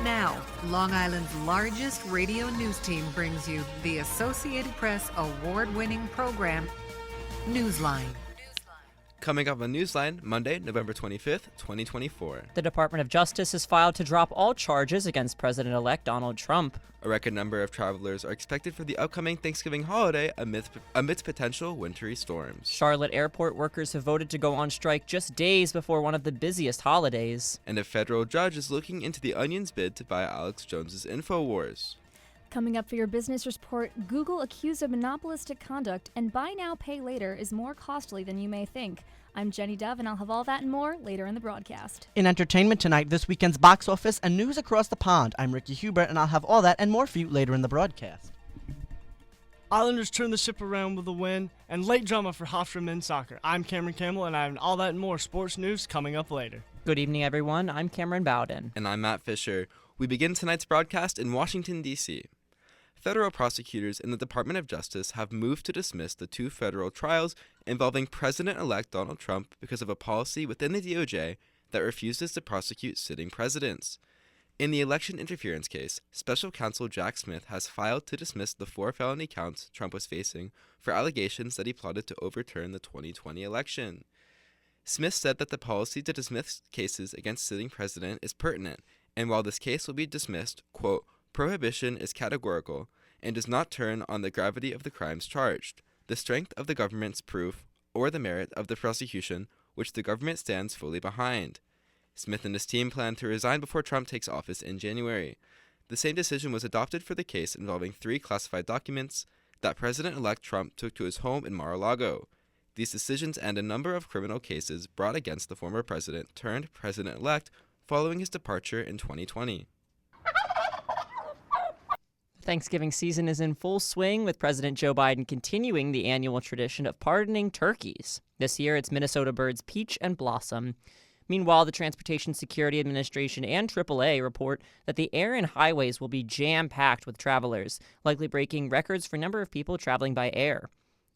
Now, Long Island's largest radio news team brings you the Associated Press award-winning program, Newsline. Coming up on Newsline, Monday, November 25th, 2024. The Department of Justice has filed to drop all charges against President-elect Donald Trump. A record number of travelers are expected for the upcoming Thanksgiving holiday amidst potential wintry storms. Charlotte airport workers have voted to go on strike just days before one of the busiest holidays. And a federal judge is looking into the Onion's bid to buy Alex Jones's InfoWars. Coming up for your business report, Google accused of monopolistic conduct, and buy now, pay later is more costly than you may think. I'm Jenny Dove, and I'll have all that and more later in the broadcast. In entertainment tonight, this weekend's box office and news across the pond. I'm Ricky Hubert, and I'll have all that and more for you later in the broadcast. Islanders turn the ship around with a win, and late drama for Hofstra men's soccer. I'm Cameron Campbell, and I have all that and more sports news coming up later. Good evening, everyone. I'm Cameron Bowden. And I'm Matt Fisher. We begin tonight's broadcast in Washington, D.C. Federal prosecutors in the Department of Justice have moved to dismiss the two federal trials involving President-elect Donald Trump because of a policy within the DOJ that refuses to prosecute sitting presidents. In the election interference case, Special Counsel Jack Smith has filed to dismiss the 4 felony counts Trump was facing for allegations that he plotted to overturn the 2020 election. Smith said that the policy to dismiss cases against sitting president is pertinent, and while this case will be dismissed, quote, prohibition is categorical and does not turn on the gravity of the crimes charged, the strength of the government's proof, or the merit of the prosecution, which the government stands fully behind. Smith and his team plan to resign before Trump takes office in January. The same decision was adopted for the case involving 3 classified documents that President-elect Trump took to his home in Mar-a-Lago. These decisions end a number of criminal cases brought against the former president turned president-elect following his departure in 2020. Thanksgiving season is in full swing, with President Joe Biden continuing the annual tradition of pardoning turkeys. This year, it's Minnesota birds Peach and Blossom. Meanwhile, the Transportation Security Administration and AAA report that the air and highways will be jam-packed with travelers, likely breaking records for number of people traveling by air.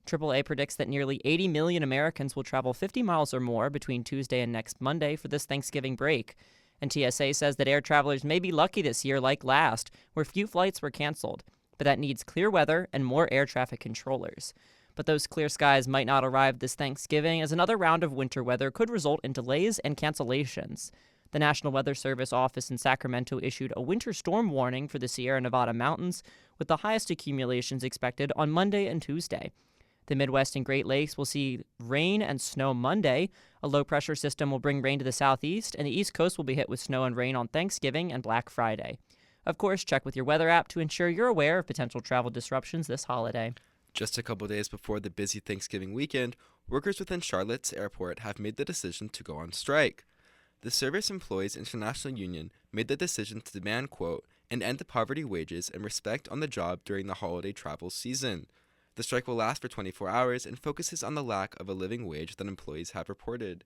AAA predicts that nearly 80 million Americans will travel 50 miles or more between Tuesday and next Monday for this Thanksgiving break. And TSA says that air travelers may be lucky this year like last, where few flights were canceled. But that needs clear weather and more air traffic controllers. But those clear skies might not arrive this Thanksgiving, as another round of winter weather could result in delays and cancellations. The National Weather Service office in Sacramento issued a winter storm warning for the Sierra Nevada mountains, with the highest accumulations expected on Monday and Tuesday. The Midwest and Great Lakes will see rain and snow Monday. A low-pressure system will bring rain to the southeast, and the East Coast will be hit with snow and rain on Thanksgiving and Black Friday. Of course, check with your weather app to ensure you're aware of potential travel disruptions this holiday. Just a couple days before the busy Thanksgiving weekend, workers within Charlotte's airport have made the decision to go on strike. The Service Employees International Union made the decision to demand, quote, an end to poverty wages and respect on the job during the holiday travel season. The strike will last for 24 hours and focuses on the lack of a living wage that employees have reported.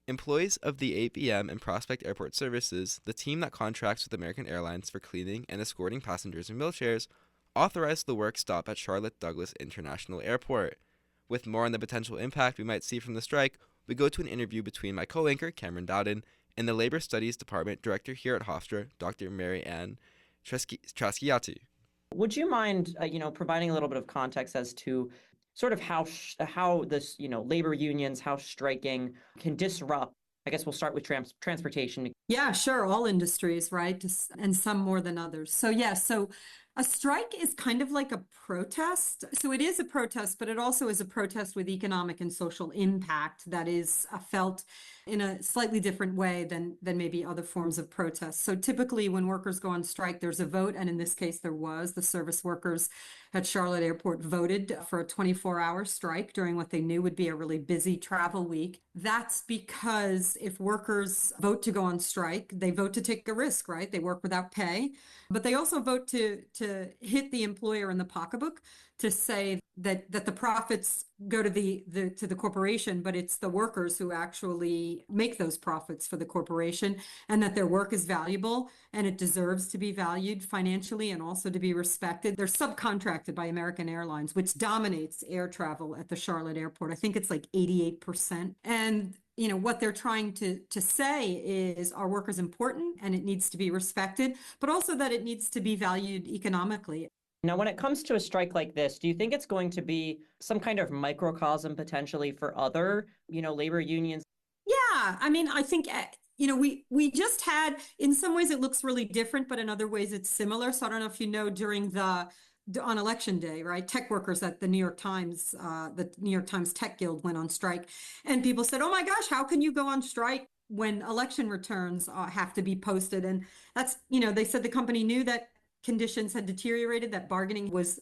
Employees of the APM and Prospect Airport Services, the team that contracts with American Airlines for cleaning and escorting passengers in wheelchairs, authorized the work stop at Charlotte Douglas International Airport. With more on the potential impact we might see from the strike, we go to an interview between my co-anchor, Cameron Dowden, and the Labor Studies Department Director here at Hofstra, Dr. Mary Ann Trasciatti. Would you mind, providing a little bit of context as to sort of how this, labor unions, how striking can disrupt? I guess we'll start with transportation. Yeah, sure. All industries, right? And some more than others. So a strike is kind of like a protest. So it is a protest, but it also is a protest with economic and social impact that is felt in a slightly different way than maybe other forms of protest. So typically when workers go on strike, there's a vote. And in this case, there was. The service workers at Charlotte Airport voted for a 24-hour strike during what they knew would be a really busy travel week. That's because if workers vote to go on strike, they vote to take a risk, right? They work without pay, but they also vote to hit the employer in the pocketbook, to say that the profits go to the corporation, but it's the workers who actually make those profits for the corporation, and that their work is valuable and it deserves to be valued financially and also to be respected. They're subcontracted by American Airlines, which dominates air travel at the Charlotte airport. I think it's like 88%. And what they're trying to say is our work is important and it needs to be respected, but also that it needs to be valued economically. Now, when it comes to a strike like this, do you think it's going to be some kind of microcosm potentially for other, labor unions? Yeah, I mean, I think we just had, in some ways it looks really different, but in other ways it's similar. So I don't know if you know, on election day, right? Tech workers at the New York Times Tech Guild went on strike, and people said, "Oh my gosh, how can you go on strike when election returns have to be posted?" And that's, they said the company knew that conditions had deteriorated, that bargaining was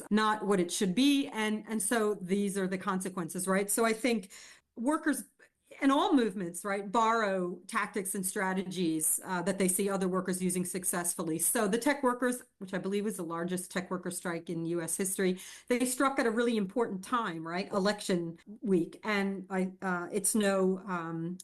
not what it should be, and so these are the consequences, right? So I think workers and all movements, right, borrow tactics and strategies that they see other workers using successfully. So the tech workers, which I believe was the largest tech worker strike in U.S. history, they struck at a really important time, right, election week. And it's no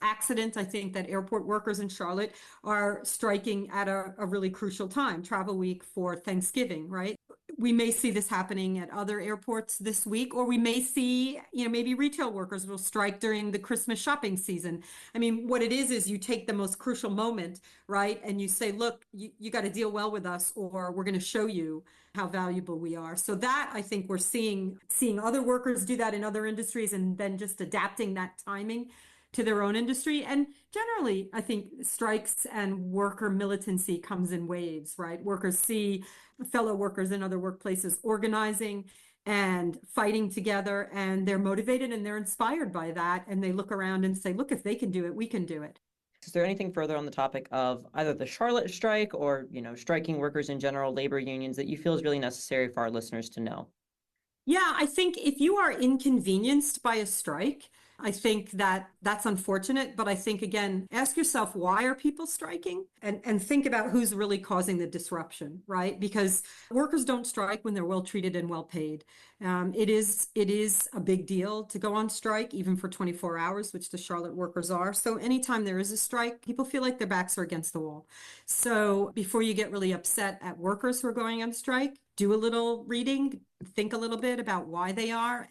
accident, I think, that airport workers in Charlotte are striking at a really crucial time, travel week for Thanksgiving, right? We may see this happening at other airports this week, or we may see, maybe retail workers will strike during the Christmas shopping season. I mean, what it is you take the most crucial moment, right? And you say, look, you got to deal well with us, or we're going to show you how valuable we are. So that, I think, we're seeing other workers do that in other industries, and then just adapting that timing to their own industry. And generally, I think strikes and worker militancy comes in waves, right? Workers see fellow workers in other workplaces organizing and fighting together, and they're motivated and they're inspired by that. And they look around and say, look, if they can do it, we can do it. Is there anything further on the topic of either the Charlotte strike or, striking workers in general, labor unions, that you feel is really necessary for our listeners to know? Yeah, I think if you are inconvenienced by a strike, I think that that's unfortunate. But I think, again, ask yourself, why are people striking? And think about who's really causing the disruption, right? Because workers don't strike when they're well treated and well paid. It is a big deal to go on strike, even for 24 hours, which the Charlotte workers are. So anytime there is a strike, people feel like their backs are against the wall. So before you get really upset at workers who are going on strike, do a little reading, think a little bit about why they are,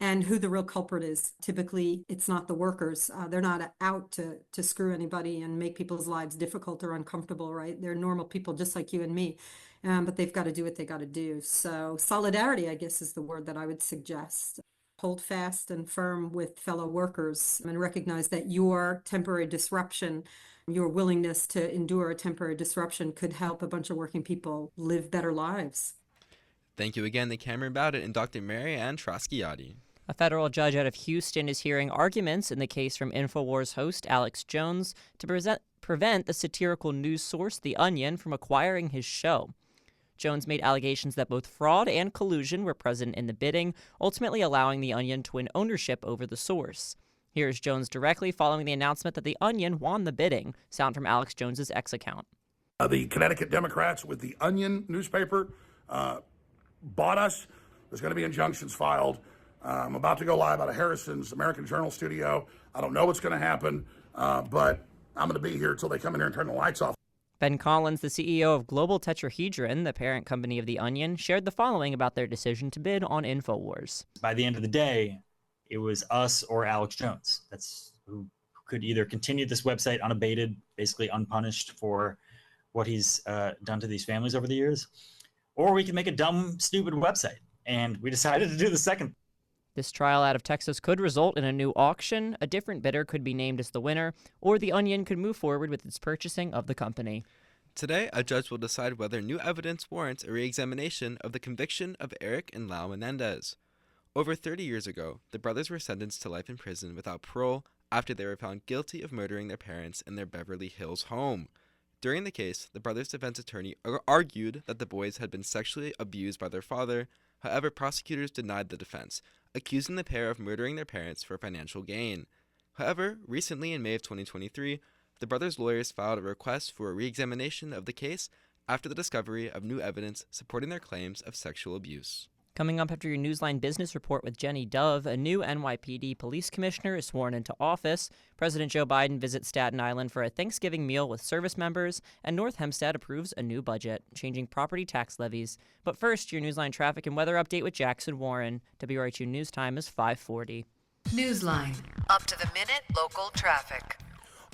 and who the real culprit is. Typically, it's not the workers. They're not out to screw anybody and make people's lives difficult or uncomfortable, right? They're normal people just like you and me, but they've got to do what they got to do. So solidarity, I guess, is the word that I would suggest. Hold fast and firm with fellow workers and recognize that your temporary disruption, your willingness to endure a temporary disruption, could help a bunch of working people live better lives. Thank you again to Cameron Bowdit and Dr. Mary Ann Trotsky-Yachty. A federal judge out of Houston is hearing arguments in the case from InfoWars host Alex Jones to prevent the satirical news source The Onion from acquiring his show. Jones made allegations that both fraud and collusion were present in the bidding, ultimately allowing The Onion to win ownership over the source. Here's Jones directly following the announcement that The Onion won the bidding. Sound from Alex Jones's X account. The Connecticut Democrats with The Onion newspaper bought us. There's going to be injunctions filed. I'm about to go live out of Harrison's American Journal studio. I don't know what's going to happen, but I'm going to be here until they come in here and turn the lights off. Ben Collins, the CEO of Global Tetrahedron, the parent company of The Onion, shared the following about their decision to bid on InfoWars. By the end of the day, it was us or Alex Jones. That's who could either continue this website unabated, basically unpunished for what he's done to these families over the years, or we could make a dumb, stupid website. And we decided to do the second. This trial out of Texas could result in a new auction, a different bidder could be named as the winner, or The Onion could move forward with its purchasing of the company. Today, a judge will decide whether new evidence warrants a re-examination of the conviction of Eric and Lau Menendez. Over 30 years ago, the brothers were sentenced to life in prison without parole after they were found guilty of murdering their parents in their Beverly Hills home. During the case, the brothers' defense attorney argued that the boys had been sexually abused by their father. However, prosecutors denied the defense, accusing the pair of murdering their parents for financial gain. However, recently in May of 2023, the brothers' lawyers filed a request for a re-examination of the case after the discovery of new evidence supporting their claims of sexual abuse. Coming up after your Newsline business report with Jenny Dove, a new NYPD police commissioner is sworn into office. President Joe Biden visits Staten Island for a Thanksgiving meal with service members, and North Hempstead approves a new budget, changing property tax levies. But first, your Newsline traffic and weather update with Jackson Warren. WRHU News Time is 5:40. Newsline. Up to the minute local traffic.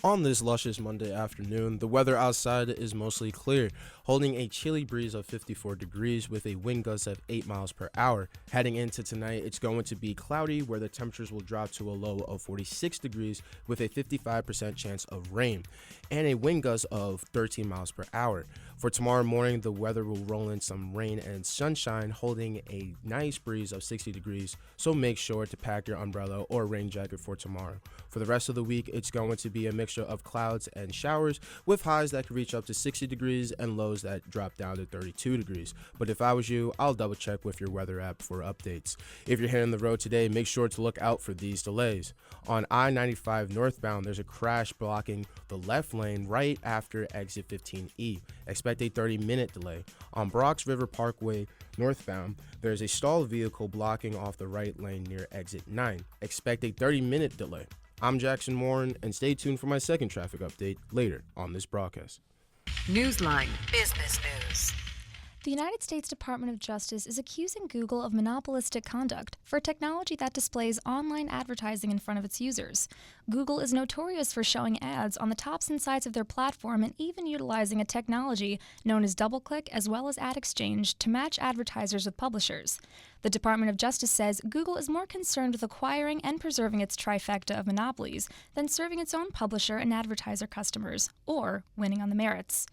On this luscious Monday afternoon, the weather outside is mostly clear, holding a chilly breeze of 54 degrees with a wind gust of 8 miles per hour. Heading into tonight, it's going to be cloudy where the temperatures will drop to a low of 46 degrees with a 55% chance of rain and a wind gust of 13 miles per hour. For tomorrow morning, the weather will roll in some rain and sunshine, holding a nice breeze of 60 degrees, so make sure to pack your umbrella or rain jacket for tomorrow. For the rest of the week, it's going to be a mixture of clouds and showers with highs that could reach up to 60 degrees and lows that drop down to 32 degrees. But if I was you, I'll double check with your weather app for updates. If you're hitting the road today, make sure to look out for these delays. On I-95 northbound, there's a crash blocking the left lane right after exit 15E. Expect a 30-minute delay. On Bronx River Parkway northbound, there's a stalled vehicle blocking off the right lane near exit 9. Expect a 30-minute delay. I'm Jackson Warren, and stay tuned for my second traffic update later on this broadcast. Newsline. Business news. The United States Department of Justice is accusing Google of monopolistic conduct for technology that displays online advertising in front of its users. Google is notorious for showing ads on the tops and sides of their platform and even utilizing a technology known as DoubleClick as well as Ad Exchange to match advertisers with publishers. The Department of Justice says Google is more concerned with acquiring and preserving its trifecta of monopolies than serving its own publisher and advertiser customers, or winning on the merits.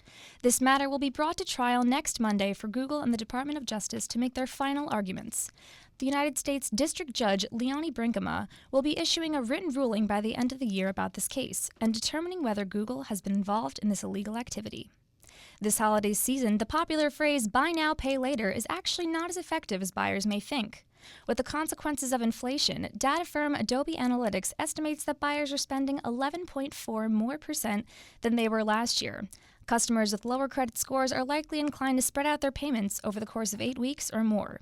This matter will be brought to trial next Monday for Google and the Department of Justice to make their final arguments. The United States District Judge Leonie Brinkema will be issuing a written ruling by the end of the year about this case and determining whether Google has been involved in this illegal activity. This holiday season, the popular phrase buy now, pay later is actually not as effective as buyers may think. With the consequences of inflation, data firm Adobe Analytics estimates that buyers are spending 11.4% more than they were last year. Customers with lower credit scores are likely inclined to spread out their payments over the course of 8 weeks or more.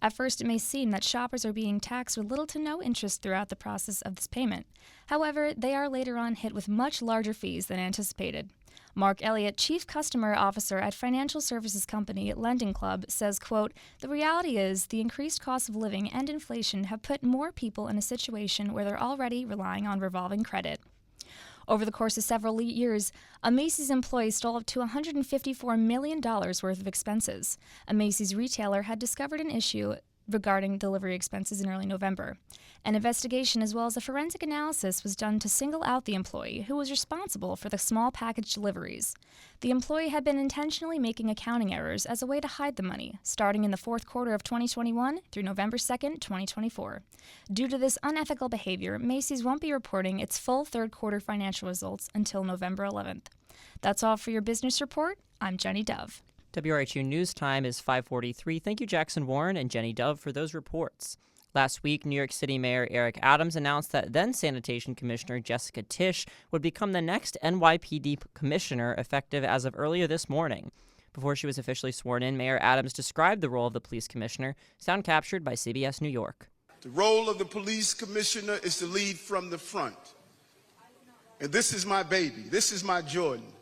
At first, it may seem that shoppers are being taxed with little to no interest throughout the process of this payment. However, they are later on hit with much larger fees than anticipated. Mark Elliott, Chief Customer Officer at financial services company Lending Club, says, quote, "The reality is the increased cost of living and inflation have put more people in a situation where they're already relying on revolving credit." Over the course of several years, a Macy's employee stole up to $154 million worth of expenses. A Macy's retailer had discovered an issue regarding delivery expenses in early November. An investigation as well as a forensic analysis was done to single out the employee who was responsible for the small package deliveries. The employee had been intentionally making accounting errors as a way to hide the money, starting in the fourth quarter of 2021 through November 2nd, 2024. Due to this unethical behavior, Macy's won't be reporting its full third quarter financial results until November 11th. That's all for your business report. I'm Jenny Dove. WRHU News Time is 5:43. Thank you, Jackson Warren and Jenny Dove, for those reports. Last week, New York City Mayor Eric Adams announced that then Sanitation Commissioner Jessica Tisch would become the next NYPD commissioner effective as of earlier this morning. Before she was officially sworn in, Mayor Adams described the role of the police commissioner, sound captured by CBS New York. The role of the police commissioner is to lead from the front. And this is my baby. This is my Jordan.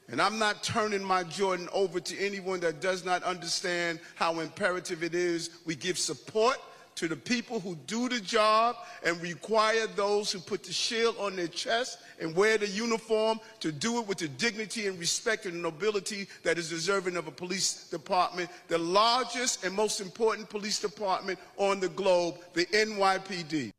And I'm not turning my Jordan over to anyone that does not understand how imperative it is we give support to the people who do the job and require those who put the shield on their chest and wear the uniform to do it with the dignity and respect and nobility that is deserving of a police department, the largest and most important police department on the globe, the NYPD.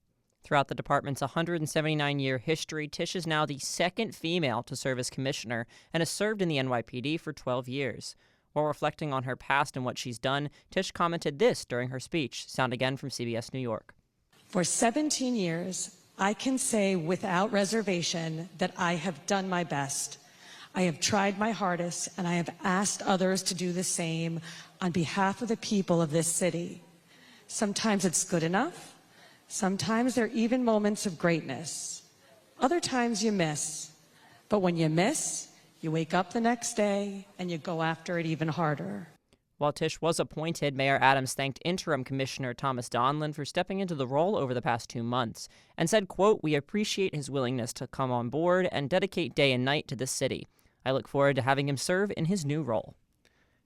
Throughout the department's 179-year history, Tisch is now the second female to serve as commissioner and has served in the NYPD for 12 years. While reflecting on her past and what she's done, Tisch commented this during her speech. Sound again from CBS New York. For 17 years, I can say without reservation that I have done my best. I have tried my hardest, and I have asked others to do the same on behalf of the people of this city. Sometimes it's good enough. Sometimes there are even moments of greatness. Other times you miss. But when you miss, you wake up the next day and you go after it even harder. While Tisch was appointed, Mayor Adams thanked interim Commissioner Thomas Donlan for stepping into the role over the past 2 months and said, quote, "We appreciate his willingness to come on board and dedicate day and night to this city. I look forward to having him serve in his new role."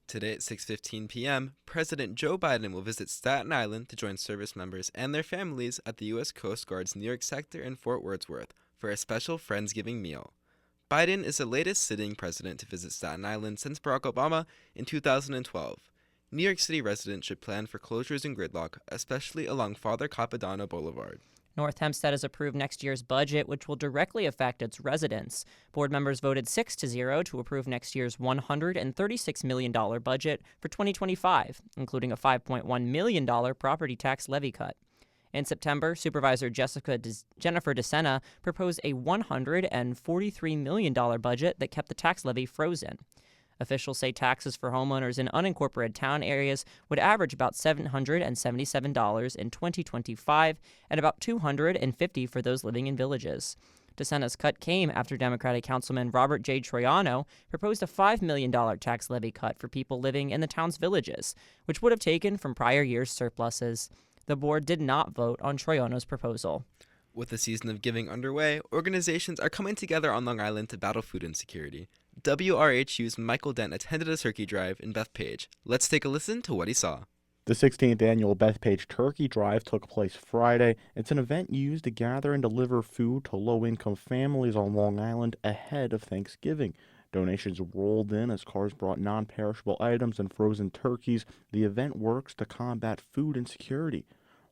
Today at 6:15 p.m., President Joe Biden will visit Staten Island to join service members and their families at the U.S. Coast Guard's New York sector in Fort Wordsworth for a special Friendsgiving meal. Biden is the latest sitting president to visit Staten Island since Barack Obama in 2012. New York City residents should plan for closures and gridlock, especially along Father Capodanno Boulevard. North Hempstead has approved next year's budget, which will directly affect its residents. Board members voted 6-0 to approve next year's $136 million budget for 2025, including a $5.1 million property tax levy cut. In September, Supervisor Jennifer DeSena proposed a $143 million budget that kept the tax levy frozen. Officials say taxes for homeowners in unincorporated town areas would average about $777 in 2025 and about $250 for those living in villages. DeSena's cut came after Democratic Councilman Robert J. Troiano proposed a $5 million tax levy cut for people living in the town's villages, which would have taken from prior year's surpluses. The board did not vote on Troiano's proposal. With the season of giving underway, organizations are coming together on Long Island to battle food insecurity. WRHU's Michael Dent attended a turkey drive in Bethpage. Let's take a listen to what he saw. The 16th annual Bethpage Turkey Drive took place Friday. It's an event used to gather and deliver food to low-income families on Long Island ahead of Thanksgiving. Donations rolled in as cars brought non-perishable items and frozen turkeys. The event works to combat food insecurity.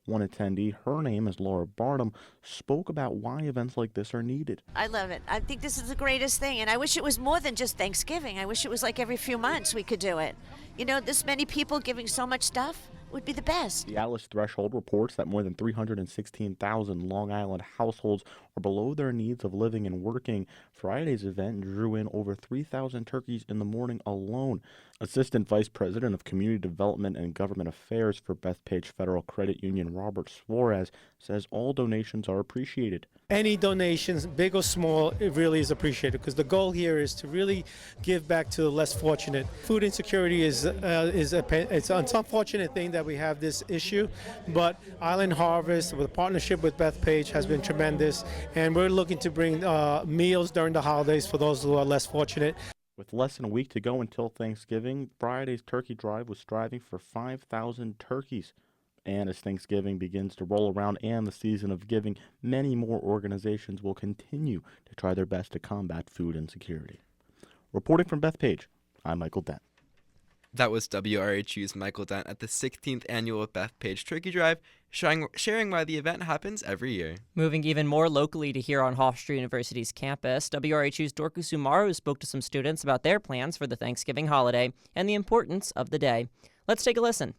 One attendee, her name is Laura Barnum, spoke about why events like this are needed. I love it. I think this is the greatest thing, and I wish it was more than just Thanksgiving. I wish it was like every few months we could do it. You know, this many people giving so much stuff would be the best. The Atlas Threshold reports that more than 316,000 Long Island households are below their needs of living and working. Friday's event drew in over 3,000 turkeys in the morning alone. Assistant Vice President of Community Development and Government Affairs for Bethpage Federal Credit Union, Robert Suarez, says all donations are appreciated. Any donations, big or small, it really is appreciated because the goal here is to really give back to the less fortunate. Food insecurity it's an unfortunate thing that we have this issue, but Island Harvest, with a partnership with Bethpage, has been tremendous, and we're looking to bring meals during the holidays for those who are less fortunate. With less than a week to go until Thanksgiving, Friday's turkey drive was striving for 5,000 turkeys. And as Thanksgiving begins to roll around and the season of giving, many more organizations will continue to try their best to combat food insecurity. Reporting from Bethpage, I'm Michael Dent. That was WRHU's Michael Dent at the 16th annual Bethpage Turkey Drive, sharing why the event happens every year. Moving even more locally to here on Hofstra University's campus, WRHU's Dorcas Sumaru spoke to some students about their plans for the Thanksgiving holiday and the importance of the day. Let's take a listen.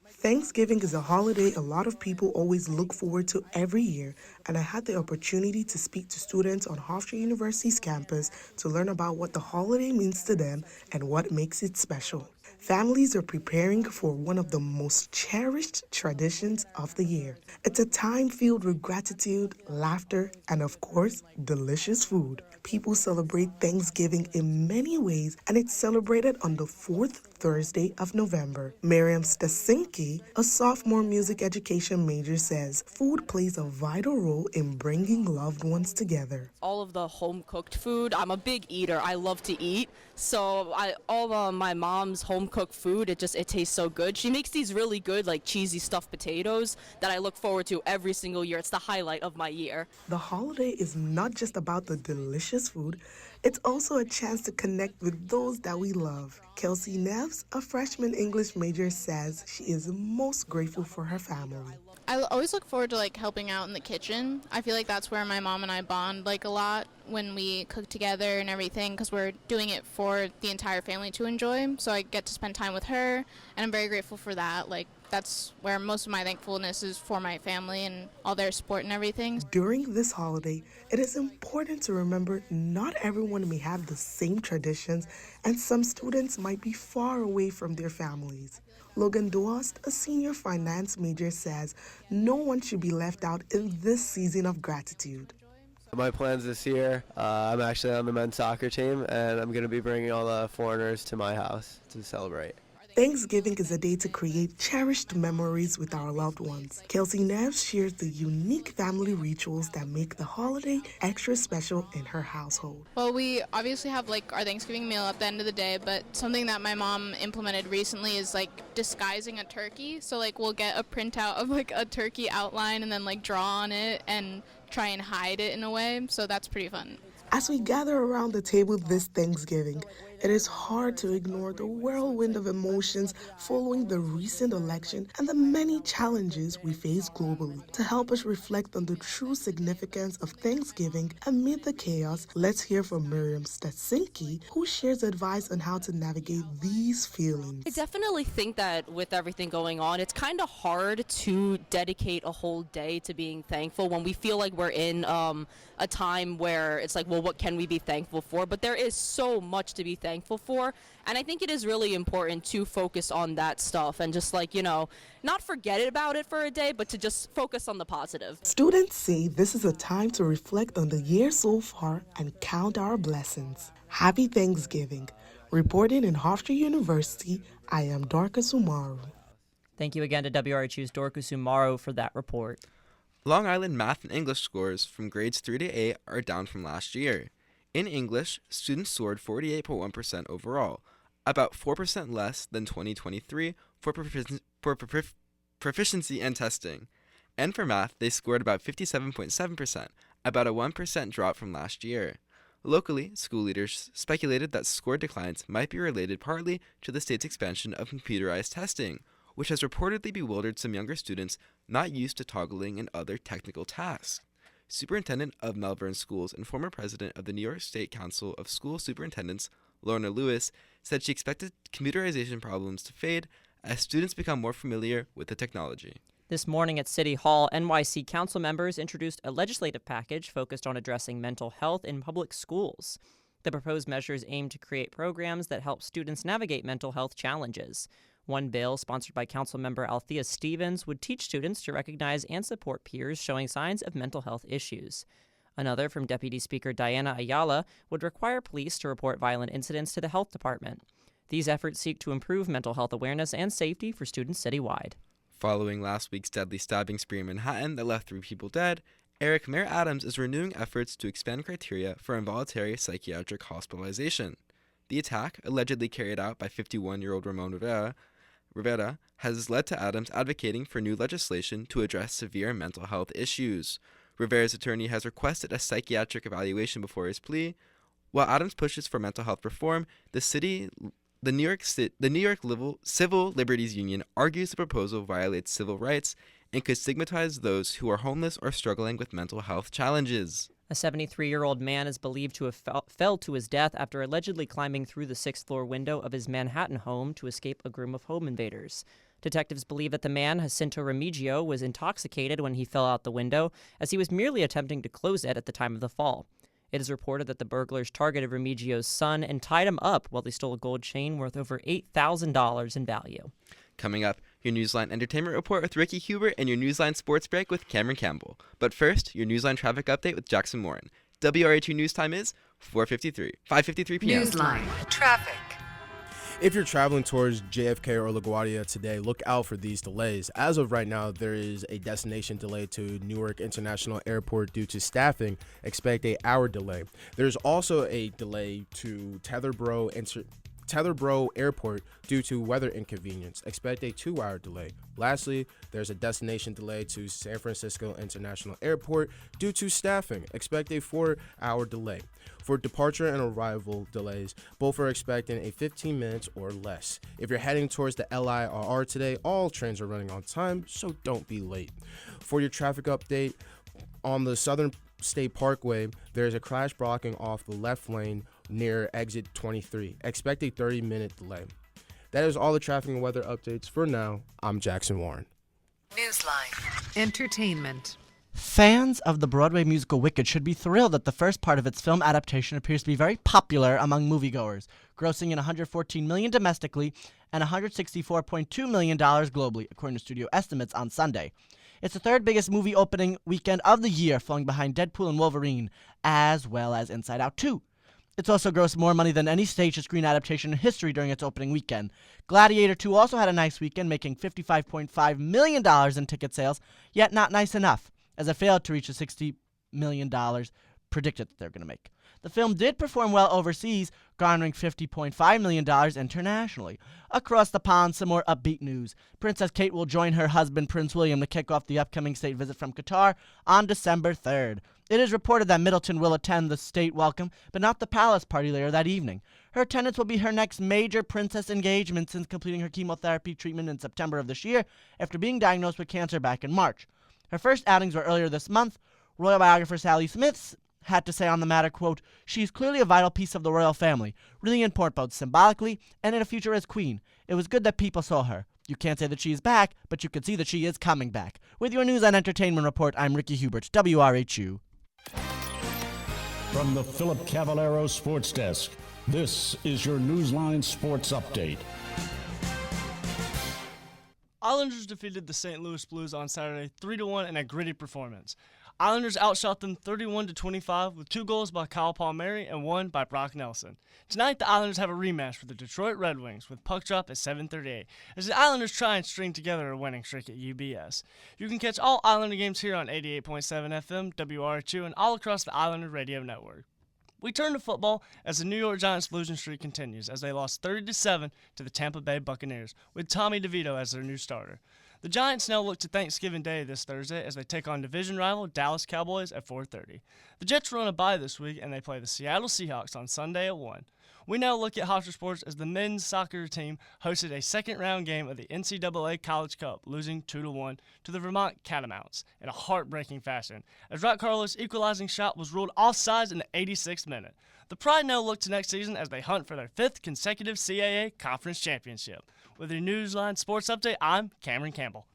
Thanksgiving is a holiday a lot of people always look forward to every year, and I had the opportunity to speak to students on Hofstra University's campus to learn about what the holiday means to them and what makes it special. Families are preparing for one of the most cherished traditions of the year. It's a time filled with gratitude, laughter, and of course, delicious food. People celebrate Thanksgiving in many ways, and it's celebrated on the fourth Thursday of November. Miriam Stasinski, a sophomore music education major, says food plays a vital role in bringing loved ones together. All of the home-cooked food, I'm a big eater. I love to eat. So all of my mom's home-cooked food, it tastes so good. She makes these really good, like cheesy stuffed potatoes that I look forward to every single year. It's the highlight of my year. The holiday is not just about the delicious food. It's also a chance to connect with those that we love. Kelsey Neves, a freshman English major, says she is most grateful for her family. I always look forward to helping out in the kitchen. I feel like that's where my mom and I bond a lot when we cook together and everything, because we're doing it for the entire family to enjoy. So I get to spend time with her, and I'm very grateful for that. That's where most of my thankfulness is for my family and all their support and everything. During this holiday, it is important to remember not everyone may have the same traditions, and some students might be far away from their families. Logan Doast, a senior finance major, says no one should be left out in this season of gratitude. My plans this year, I'm actually on the men's soccer team, and I'm going to be bringing all the foreigners to my house to celebrate. Thanksgiving is a day to create cherished memories with our loved ones. Kelsey Neves shares the unique family rituals that make the holiday extra special in her household. Well, we obviously have like our Thanksgiving meal at the end of the day, but something that my mom implemented recently is like disguising a turkey. So like we'll get a printout of like a turkey outline and then like draw on it and try and hide it in a way. So that's pretty fun. As we gather around the table this Thanksgiving, it is hard to ignore the whirlwind of emotions following the recent election and the many challenges we face globally. To help us reflect on the true significance of Thanksgiving amid the chaos, let's hear from Miriam Stetsinki, who shares advice on how to navigate these feelings. I definitely think that with everything going on, it's kind of hard to dedicate a whole day to being thankful when we feel like we're in a time where it's like, well, what can we be thankful for? But there is so much to be thankful for, and I think it is really important to focus on that stuff and just like, not forget about it for a day, but to just focus on the positive. Students say this is a time to reflect on the year so far and count our blessings. Happy Thanksgiving. Reporting in Hofstra University, I am Dorcas Umaru. Thank you again to WRHU's Dorcas Umaru for that report. Long Island math and English scores from grades 3 to 8 are down from last year. In English, students scored 48.1% overall, about 4% less than 2023 for proficiency and testing. And for math, they scored about 57.7%, about a 1% drop from last year. Locally, school leaders speculated that score declines might be related partly to the state's expansion of computerized testing, which has reportedly bewildered some younger students not used to toggling in other technical tasks. Superintendent of Malvern Schools and former president of the New York State Council of School Superintendents, Lorna Lewis, said she expected computerization problems to fade as students become more familiar with the technology. This morning at City Hall, NYC council members introduced a legislative package focused on addressing mental health in public schools. The proposed measures aim to create programs that help students navigate mental health challenges. One bill, sponsored by Councilmember Althea Stevens, would teach students to recognize and support peers showing signs of mental health issues. Another, from Deputy Speaker Diana Ayala, would require police to report violent incidents to the health department. These efforts seek to improve mental health awareness and safety for students citywide. Following last week's deadly stabbing spree in Manhattan that left 3 people dead, Eric Mayor Adams is renewing efforts to expand criteria for involuntary psychiatric hospitalization. The attack, allegedly carried out by 51-year-old Ramon Rivera, has led to Adams advocating for new legislation to address severe mental health issues. Rivera's attorney has requested a psychiatric evaluation before his plea. While Adams pushes for mental health reform, the New York Civil Liberties Union argues the proposal violates civil rights and could stigmatize those who are homeless or struggling with mental health challenges. A 73-year-old man is believed to have fell to his death after allegedly climbing through the 6th-floor window of his Manhattan home to escape a group of home invaders. Detectives believe that the man, Jacinto Remigio, was intoxicated when he fell out the window, as he was merely attempting to close it at the time of the fall. It is reported that the burglars targeted Remigio's son and tied him up while they stole a gold chain worth over $8,000 in value. Coming up, your Newsline Entertainment Report with Ricky Hubert and your Newsline Sports Break with Cameron Campbell. But first, your Newsline Traffic Update with Jackson Warren. WRHU News Time is 5:53 p.m. Newsline Traffic. If you're traveling towards JFK or LaGuardia today, look out for these delays. As of right now, there is a destination delay to Newark International Airport due to staffing. Expect an hour delay. There's also a delay to Tetherboro Airport due to weather inconvenience. Expect a 2-hour delay. Lastly, there's a destination delay to San Francisco International Airport due to staffing. Expect a 4-hour delay. For departure and arrival delays, both are expecting a 15 minutes or less. If you're heading towards the LIRR today, all trains are running on time, so don't be late. For your traffic update, on the Southern State Parkway, there's a crash blocking off the left lane near exit 23. Expect a 30-minute delay. That is all the traffic and weather updates for now. I'm Jackson Warren. Newsline Entertainment. Fans of the Broadway musical Wicked should be thrilled that the first part of its film adaptation appears to be very popular among moviegoers, grossing in $114 million domestically and $164.2 million globally, according to studio estimates on Sunday. It's the third biggest movie opening weekend of the year, falling behind Deadpool and Wolverine, as well as Inside Out 2. It's also grossed more money than any stage-to-screen adaptation in history during its opening weekend. Gladiator 2 also had a nice weekend, making $55.5 million in ticket sales, yet not nice enough, as it failed to reach the $60 million predicted that they're going to make. The film did perform well overseas, garnering $50.5 million internationally. Across the pond, some more upbeat news. Princess Kate will join her husband, Prince William, to kick off the upcoming state visit from Qatar on December 3rd. It is reported that Middleton will attend the state welcome, but not the palace party later that evening. Her attendance will be her next major princess engagement since completing her chemotherapy treatment in September of this year after being diagnosed with cancer back in March. Her first outings were earlier this month. Royal biographer Sally Smith had to say on the matter, quote, "She's clearly a vital piece of the royal family, really important both symbolically and in a future as queen. It was good that people saw her. You can't say that she is back, but you can see that she is coming back." With your news and entertainment report, I'm Ricky Hubert, WRHU. From the Philip Cavallero Sports Desk, this is your Newsline Sports Update. Islanders defeated the St. Louis Blues on Saturday 3-1 in a gritty performance. Islanders outshot them 31-25 with 2 goals by Kyle Palmieri and 1 by Brock Nelson. Tonight, the Islanders have a rematch with the Detroit Red Wings with puck drop at 7:38 as the Islanders try and string together a winning streak at UBS. You can catch all Islander games here on 88.7 FM, WRHU, and all across the Islander radio network. We turn to football as the New York Giants' losing streak continues as they lost 30-7 to the Tampa Bay Buccaneers with Tommy DeVito as their new starter. The Giants now look to Thanksgiving Day this Thursday as they take on division rival Dallas Cowboys at 4:30. The Jets are on a bye this week and they play the Seattle Seahawks on Sunday at 1. We now look at Hofstra Sports as the men's soccer team hosted a second-round game of the NCAA College Cup, losing 2-1 to the Vermont Catamounts in a heartbreaking fashion, as Rock Carlos' equalizing shot was ruled offsides in the 86th minute. The Pride now look to next season as they hunt for their 5th consecutive CAA Conference Championship. With your Newsline Sports Update, I'm Cameron Campbell.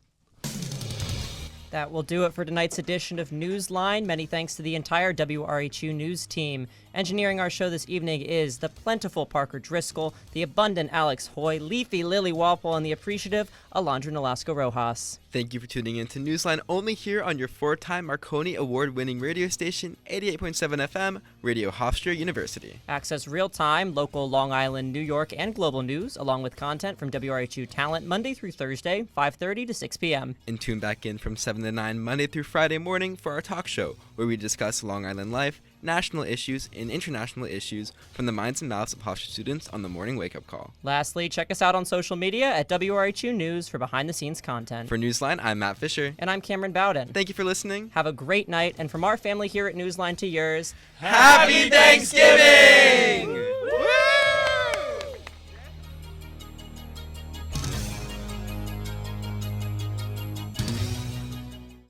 That will do it for tonight's edition of Newsline. Many thanks to the entire WRHU news team. Engineering our show this evening is the plentiful Parker Driscoll, the abundant Alex Hoy, leafy Lily Walpole, and the appreciative Alondra Nolasco Rojas. Thank you for tuning in to Newsline, only here on your 4-time Marconi Award-winning radio station, 88.7 FM, Radio Hofstra University. Access real-time, local Long Island, New York, and global news, along with content from WRHU Talent Monday through Thursday, 5:30 to 6 p.m. And tune back in from 7 to 9 Monday through Friday morning for our talk show, where we discuss Long Island life, national issues, and international issues from the minds and mouths of Hofstra students on the morning wake-up call. Lastly, check us out on social media at WRHU News for behind-the-scenes content. For Newsline, I'm Matt Fisher. And I'm Cameron Bowden. Thank you for listening. Have a great night, and from our family here at Newsline to yours, Happy Thanksgiving!